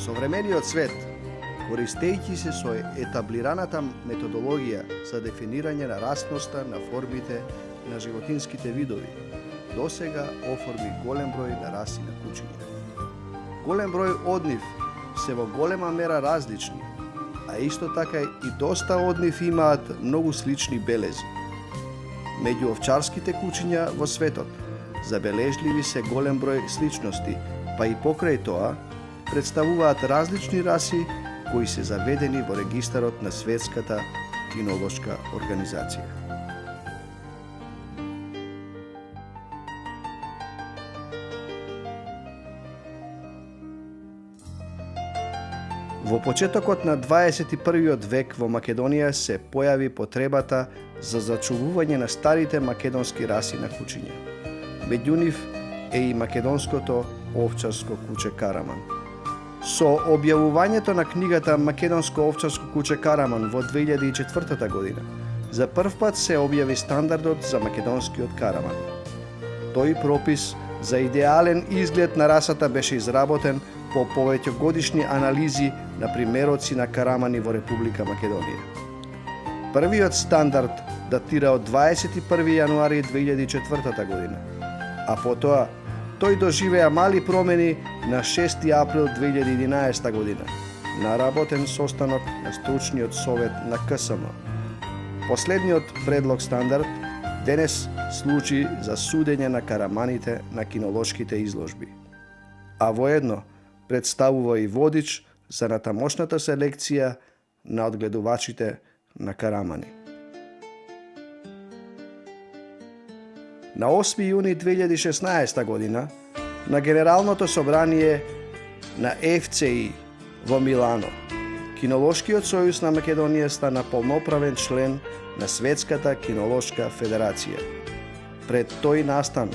Современиот свет, користејќи се со етаблираната методологија за дефинирање на расноста на формите на животинските видови, досега оформи голем број на раси на кучиња. Голем број од нив се во голема мера различни, а исто така и доста од нив имаат многу слични белези. Меѓу овчарските кучиња во светот забележливи се голем број сличности, па и покрај тоа представуваат различни раси кои се заведени во регистарот на Светската кинолошка организација. Во почетокот на 21. век во Македонија се појави потребата за зачувување на старите македонски раси на кучиња. Меѓу нив е и македонското овчарско куче Караман. Со објавувањето на книгата Македонско овчарско куче Караман во 2004 година, за прв пат се објави стандардот за македонскиот Караман. Тој пропис за идеален изглед на расата беше изработен по повеќегодишни анализи на примероци на карамани во Република Македонија. Првиот стандард датира од 21. јануари 2004 година, а потоа тој доживеа мали промени на 6. април 2011 година на работен состанок на стручниот совет на КСМ. Последниот предлог стандард денес служи за судење на караманите на кинолошките изложби, а воедно представува и водич за натамошната селекција на одгледувачите на карамани. На 8. јуни 2016 година на Генералното собрание на ФЦИ во Милано, Кинолошкиот сојуз на Македонија стана полноправен член на Светската кинолошка федерација. Пред тој настан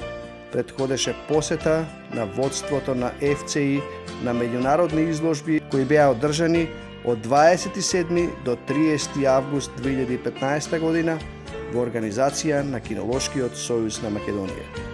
предходеше посета на водството на ФЦИ на меѓународни изложби кои беа одржани од 27 до 30 август 2015 година во организација на Кинолошкиот сојуз на Македонија.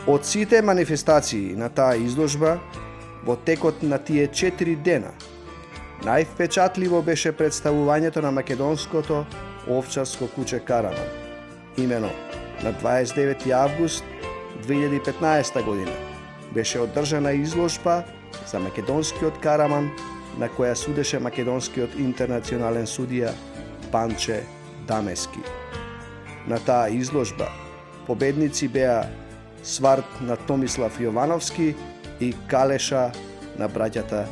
Од сите манифестации на таа изложба, во текот на тие 4 дена, највпечатливо беше представувањето на македонското овчарско куче Караман. Имено на 29. август 2015 година беше одржана изложба за македонскиот Караман, на која судеше македонскиот интернационален судија Панче Дамески. На таа изложба победници беа Сварт на Томислав Јовановски и Калеша на браќата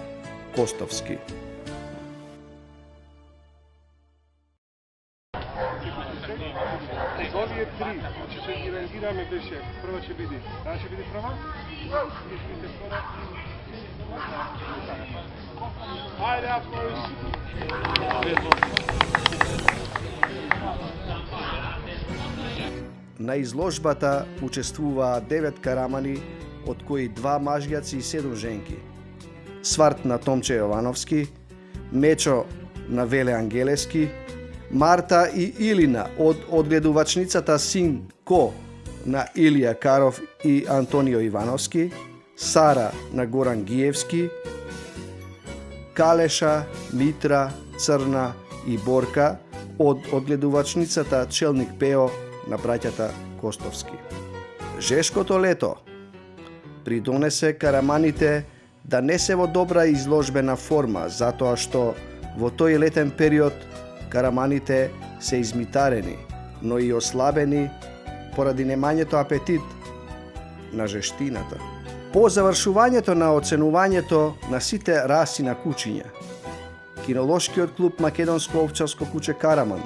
Костовски. Овие три, ќе ги рангираме беше, прва ќе биде, таа ќе биде прва? Ајде, На изложбата учествуваа 9 карамани, од кои 2 мажјаци и 7 женки. Сварт на Томче Јовановски, Мечо на Веле Ангелески, Марта и Илина од одгледувачницата Син Ко на Илија Каров и Антонио Ивановски, Сара на Горан Гиевски, Калеша, Митра, Црна и Борка од одгледувачницата Челник Пео на браќата Костовски. Жешкото лето придонесе караманите да не се во добра изложбена форма, затоа што во тој летен период караманите се измитарени, но и ослабени поради немањето апетит на жештината. По завршувањето на оценувањето на сите раси на кучиња, Кинолошкиот клуб Македонско овчарско куче Караман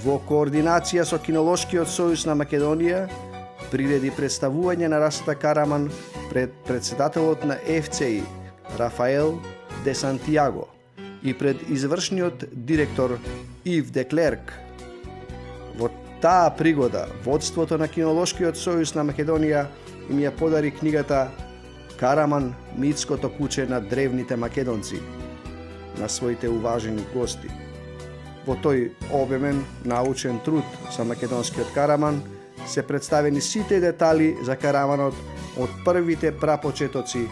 во координација со Кинолошкиот сојуз на Македонија приреди представување на расата Караман пред председателот на ФЦИ Рафаел де Сантиаго и пред извршниот директор Ив де Клерк. Во таа пригода водството на Кинолошкиот сојуз на Македонија им ја подари книгата Караман, митското куче на древните македонци на своите уважени гости. Во тој обемен научен труд за македонскиот Караман се представени сите детали за Караманот од првите прапочетоци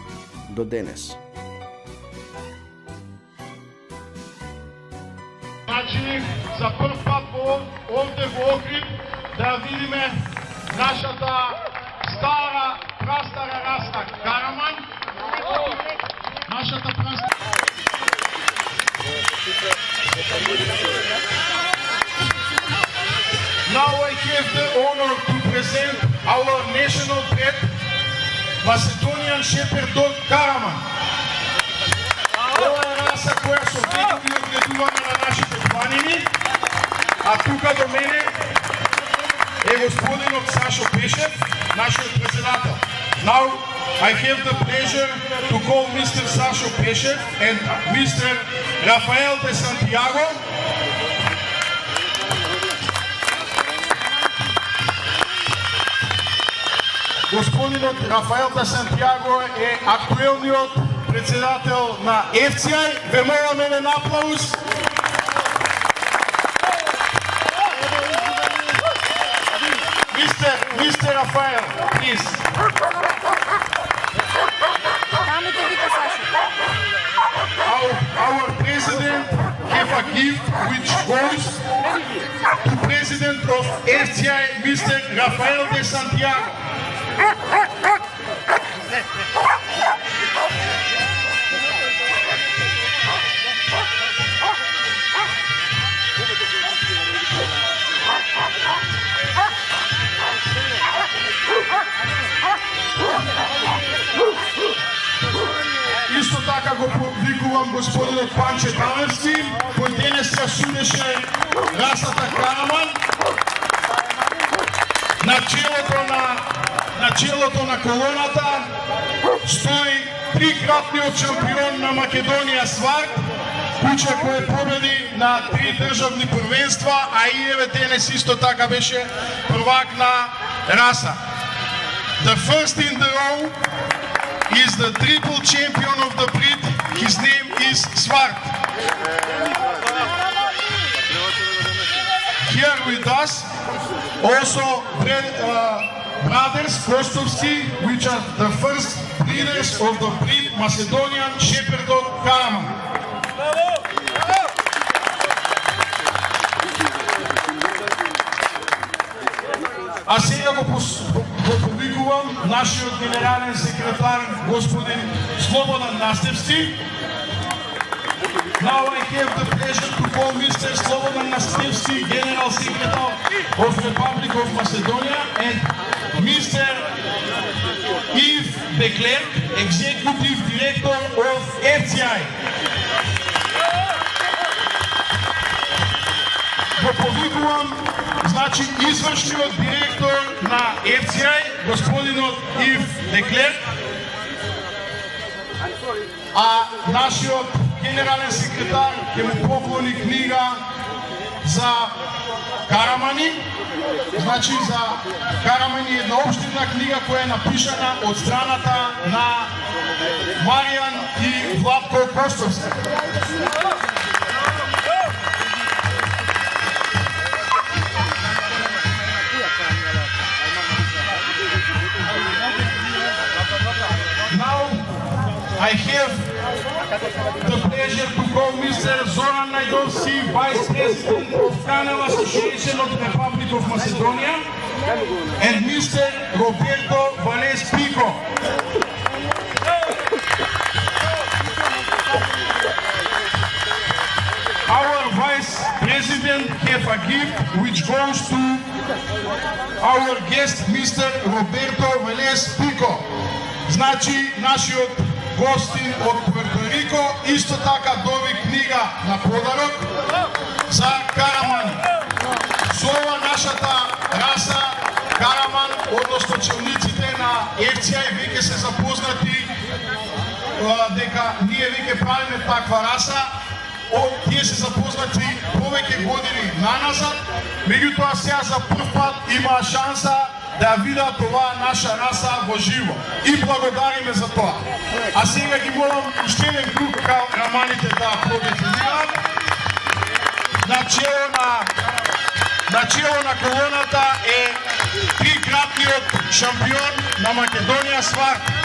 до денес. Значи, за прв пат овде во Охрид да видиме нашата стара, прастара раста Караман. Нашата прастара. Now I have the honor to present our national pet, Macedonian Shepherd Dog Karaman. Ова е раса која со векови одгледуваме на нашите планини, а тука до мене е господинот Сашо Пешев, нашиот председател. Now I have the pleasure to call Mr. Sasho Peshev and Mr. Rafael de Santiago. Господинот Рафаел де Сантиаго е актуелниот председател на FCI. Ве молам еден аплауз. Mr. Rafael, please. Our president have a gift which goes to president of FCI, Mr. Rafael de Santiago. Исто така го повикувам господинот Панче Талевски, кој денес ја судеше расата Караман. На челото на колоната стои трикратниот шампион на Македонија Сварт, куче кој победи на 3 државни првенства, а и еве денес исто така беше првак на раса. The first in the row is the triple champion of the breed. His name is Svart. Here with us also brothers Kostovski, which are the first breeders of the breed Macedonian Shepherd Dog Karaman. А сега го повикувам нашиот генерален секретар господин Слободан Настевски. Now I have the pleasure to call Mr. Slobodan Nastevski, General Secretary of Republic of Macedonia, and Mr. Yves de Klerk, Executive Director of FCI. Го повикувам, значи, извршниот директор на FCI, господинот Yves de Klerk, а нашиот генерален секретар ќе му поклони книга за Карамани. Значи, за Карамани е една општина книга која е напишана од страната на Маријан и Владко Костовски. pleasure to call Mr. Zoran Najdovski, Vice President of Canal Association of the Republic of Macedonia, and Mr. Roberto Vales Pico. Our Vice President have a gift which goes to our guest Mr. Roberto Vales Pico. Значи, нашиот гостин од Пуерто Рико исто така доби книга на подарок за Караман. За ова нашата раса Караман, односно челниците на FCI веќе се запознати дека ние веќе правиме таква раса. Тие се запознати повеќе години наназад, меѓутоа сега за прв пат има шанса да видат оваа наша раса во живо. И благодариме за тоа. А сега ги молам уште еден круг раманите да продефинираат. На чело на колоната е трикратниот шампион на Македонија Сварт.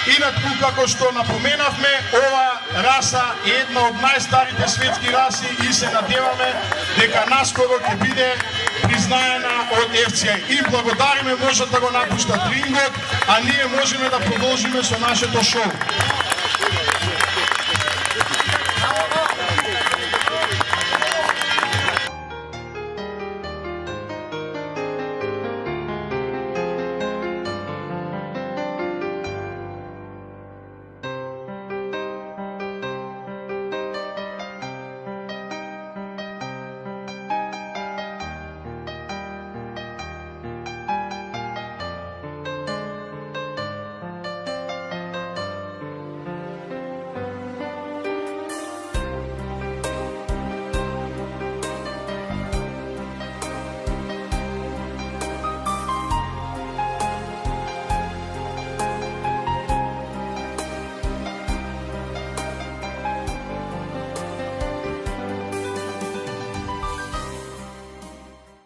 Инаку, како што напоменавме, ова раса е една од најстарите светски раси и се надеваме дека наскоро ќе биде признаена од FCI. И благодариме, можат да го напуштат рингот, а ние можеме да продолжиме со нашето шоу.